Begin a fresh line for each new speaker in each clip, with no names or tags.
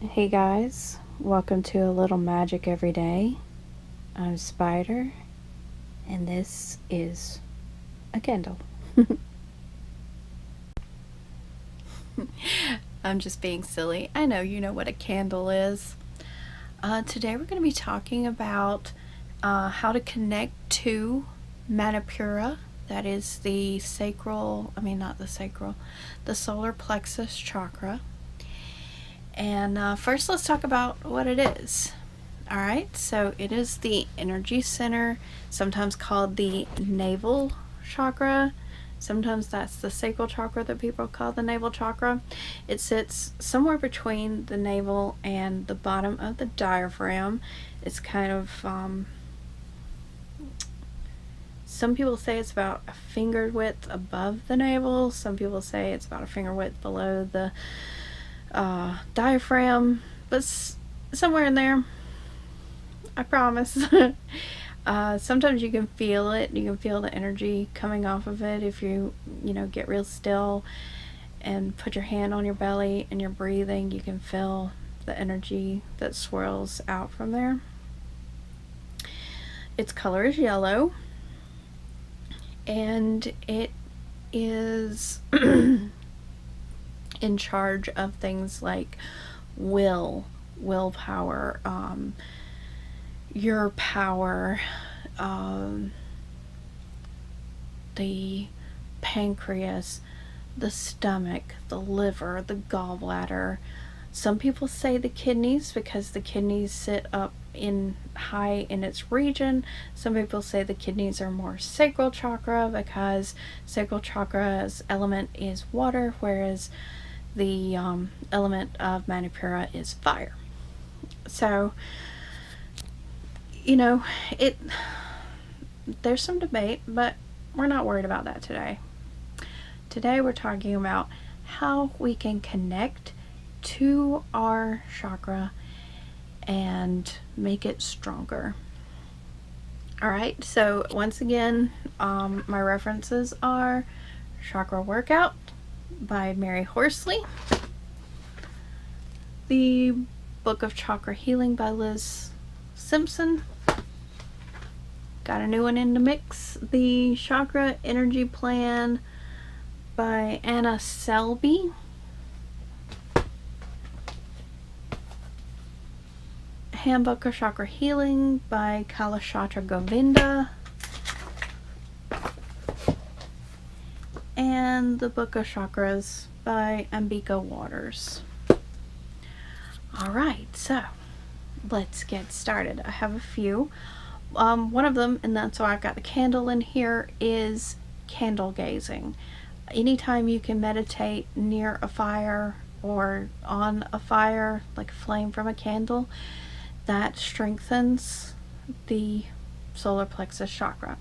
Hey guys, welcome to A Little Magic Every Day. I'm Spider, and this is a candle. I'm just being silly. I know you know what a candle is. Today we're going to be talking about how to connect to Manipura. That is the the Solar Plexus Chakra. And first, let's talk about what it is. Alright, so it is the energy center, sometimes called the navel chakra. Sometimes that's the sacral chakra that people call the navel chakra. It sits somewhere between the navel and the bottom of the diaphragm. It's kind of, some people say it's about a finger width above the navel. Some people say it's about a finger width below the diaphragm, but somewhere in there, I promise. Sometimes you can feel it. You can feel the energy coming off of it if you get real still and put your hand on your belly and you're breathing. You can feel the energy that swirls out from there. Its color is yellow, and it is in charge of things like willpower, your power, the pancreas, the stomach, the liver, the gallbladder. Some people say the kidneys because the kidneys sit up high in its region. Some people say the kidneys are more sacral chakra because sacral chakra's element is water, whereas the element of Manipura is fire. So, there's some debate, but we're not worried about that today. Today we're talking about how we can connect to our chakra and make it stronger. Alright, so once again, my references are Chakra Workout by Mary Horsley, the Book of Chakra Healing by Liz Simpson. Got a new one in the mix, the Chakra Energy Plan by Anna Selby. Handbook of Chakra Healing by Kalashatra Govinda. And the Book of Chakras by Ambika Waters. Alright, so let's get started. I have a few. One of them, and that's why I've got the candle in here, is candle gazing. Anytime you can meditate near a fire or on a fire, like a flame from a candle, that strengthens the solar plexus chakra.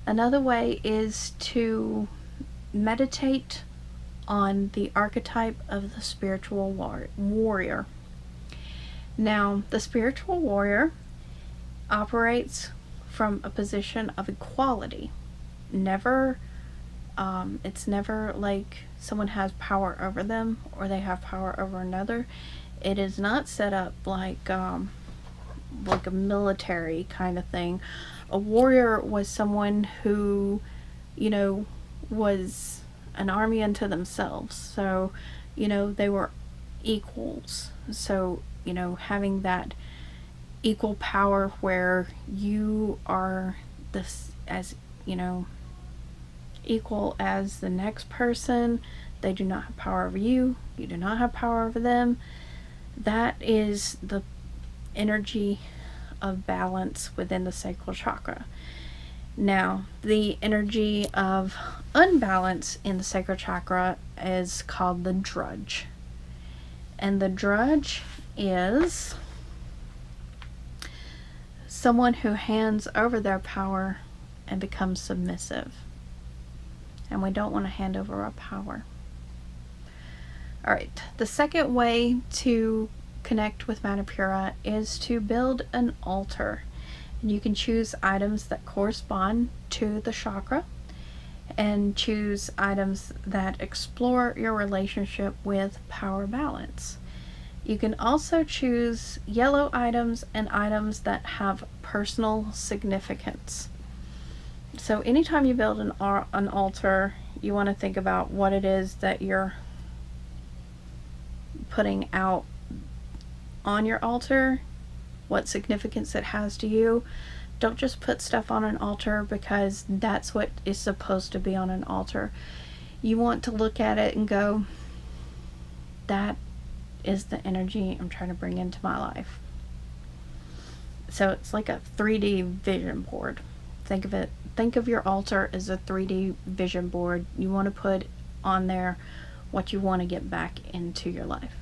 Another way is to meditate on the archetype of the spiritual warrior. Now, the spiritual warrior operates from a position of equality. It's never like someone has power over them or they have power over another. It is not set up like a military kind of thing. A warrior was someone who, was an army unto themselves. So, they were equals. So, having that equal power where you are equal as the next person. They do not have power over you. You do not have power over them. That is the energy of balance within the sacral chakra. Now, the energy of unbalance in the sacral chakra is called the drudge. And the drudge is someone who hands over their power and becomes submissive. And we don't want to hand over our power. Alright, the second way to connect with Manipura is to build an altar. And you can choose items that correspond to the chakra and choose items that explore your relationship with power balance. You can also choose yellow items and items that have personal significance. So anytime you build an altar, you want to think about what it is that you're putting out on your altar, what significance it has to you. Don't just put stuff on an altar because that's what is supposed to be on an altar. You want to look at it and go, that is the energy I'm trying to bring into my life. So it's like a 3D vision board. Think of your altar as a 3D vision board. You want to put on there what you want to get back into your life.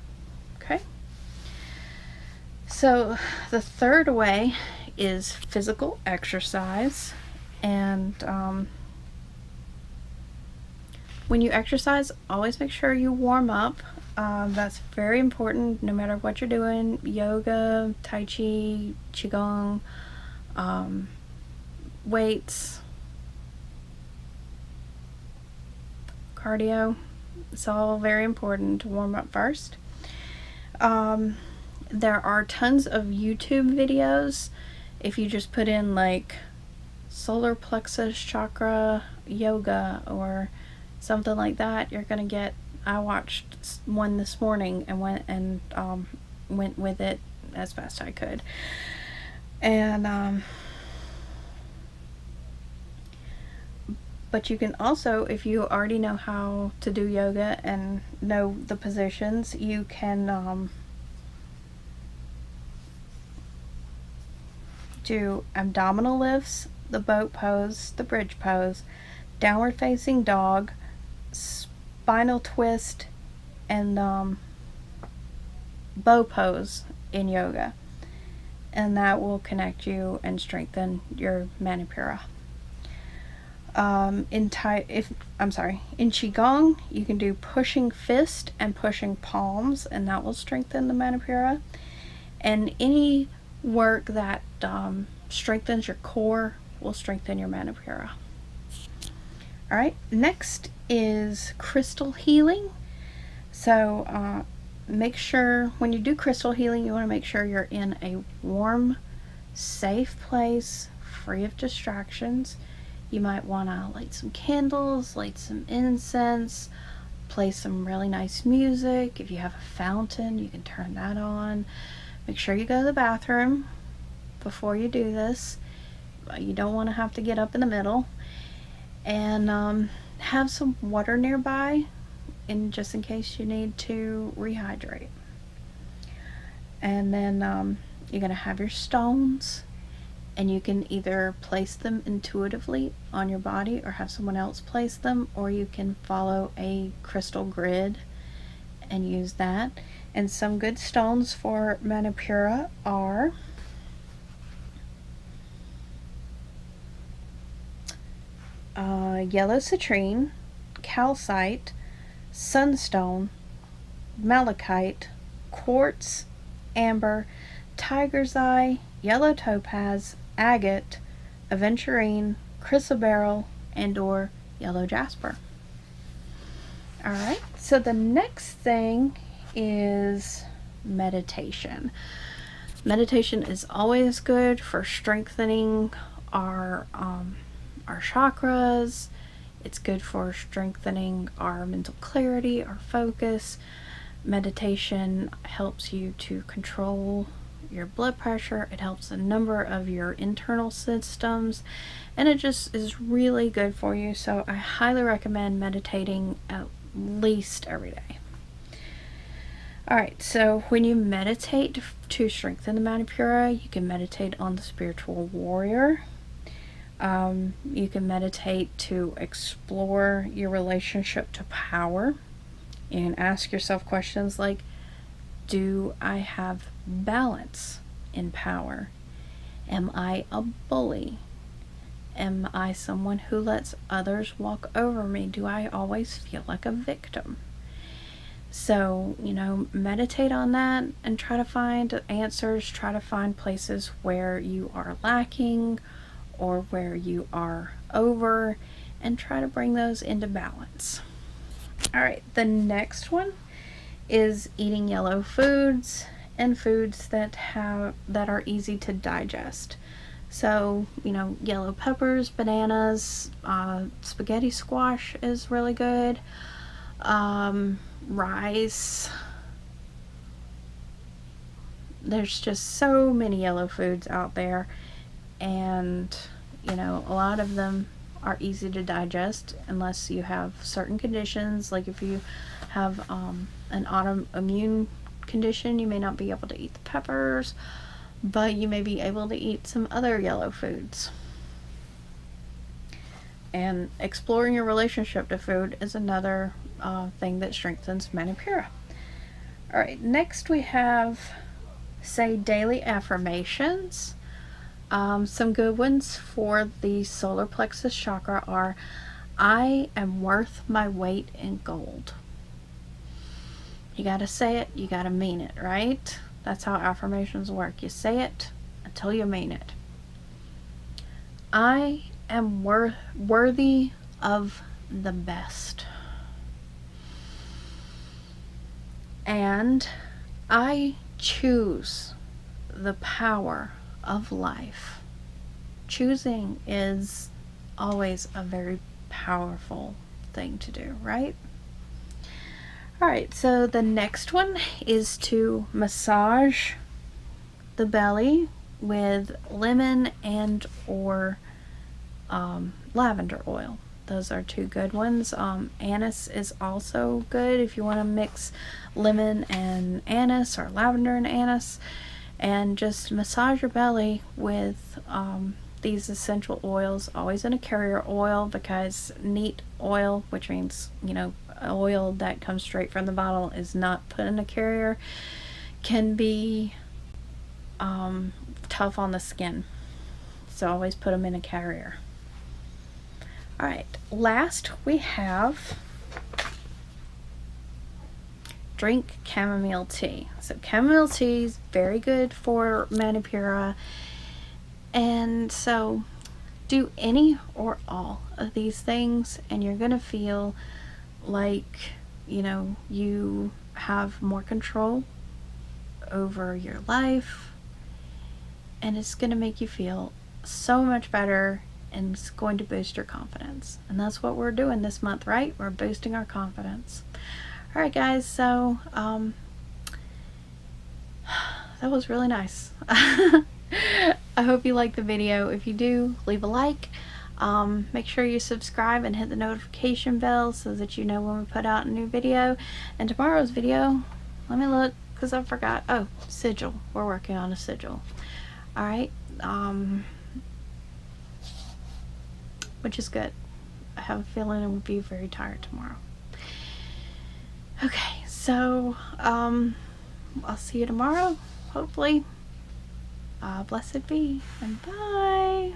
Okay? So the third way is physical exercise. And when you exercise, always make sure you warm up. That's very important no matter what you're doing. Yoga, Tai Chi, Qigong, weights, cardio. It's all very important to warm up first. There are tons of YouTube videos. If you just put in like Solar Plexus Chakra yoga or something like that, you're gonna get. I watched one this morning and went with it as fast as I could. And but you can also, if you already know how to do yoga and know the positions, you can do abdominal lifts, the boat pose, the bridge pose, downward facing dog, spinal twist, and bow pose in yoga, and that will connect you and strengthen your Manipura. In Qigong, you can do pushing fist and pushing palms, and that will strengthen the Manipura. And any work that strengthens your core will strengthen your Manipura. All right, next is crystal healing. So make sure when you do crystal healing, you want to make sure you're in a warm, safe place, free of distractions. You might want to light some candles, light some incense, play some really nice music. If you have a fountain, you can turn that on. Make sure you go to the bathroom before you do this. You don't want to have to get up in the middle. And have some water nearby, just in case you need to rehydrate. And then you're going to have your stones, and you can either place them intuitively on your body or have someone else place them, or you can follow a crystal grid and use that. And some good stones for Manipura are yellow citrine, calcite, sunstone, malachite, quartz, amber, tiger's eye, yellow topaz, agate, aventurine, chrysoberyl, and or yellow jasper. Alright, so the next thing is meditation. Meditation is always good for strengthening our chakras. It's good for strengthening our mental clarity, our focus. Meditation helps you to control your blood pressure. It helps a number of your internal systems, and it just is really good for you. So I highly recommend meditating at least every day. Alright, so when you meditate to strengthen the Manipura, you can meditate on the spiritual warrior. You can meditate to explore your relationship to power. You can ask yourself questions like, do I have balance in power? Am I a bully? Am I someone who lets others walk over me? Do I always feel like a victim? So, meditate on that and try to find answers, try to find places where you are lacking or where you are over, and try to bring those into balance. All right, the next one is eating yellow foods and foods that are easy to digest. So, you know, yellow peppers, bananas, spaghetti squash is really good. Rice. There's just so many yellow foods out there, and you know, a lot of them are easy to digest unless you have certain conditions. Like if you have an autoimmune condition, you may not be able to eat the peppers, but you may be able to eat some other yellow foods. And exploring your relationship to food is another thing that strengthens Manipura. Alright, next we have say daily affirmations. Some good ones for the Solar Plexus Chakra are, I am worth my weight in gold. You gotta say it, you gotta mean it, right? That's how affirmations work. You say it until you mean it. I am worthy of the best. And I choose the power of life. Choosing is always a very powerful thing to do, right? Alright, so the next one is to massage the belly with lemon and or lavender oil. Those are two good ones. Anise is also good if you want to mix lemon and anise or lavender and anise, and just massage your belly with these essential oils, always in a carrier oil, because neat oil, which means, you know, oil that comes straight from the bottle, is not put in a carrier, can be tough on the skin. So always put them in a carrier. Alright, last we have drink chamomile tea. So chamomile tea is very good for Manipura, and so do any or all of these things and you're gonna feel like, you know, you have more control over your life, and it's gonna make you feel so much better, and it's going to boost your confidence. And that's what we're doing this month, right? We're boosting our confidence. Alright guys, so that was really nice. I hope you liked the video. If you do, leave a like. Make sure you subscribe and hit the notification bell so that you know when we put out a new video. And tomorrow's video, let me look because I forgot. Oh, sigil. We're working on a sigil. Alright, which is good. I have a feeling I will be very tired tomorrow. Okay, so I'll see you tomorrow, hopefully. Blessed be, and bye.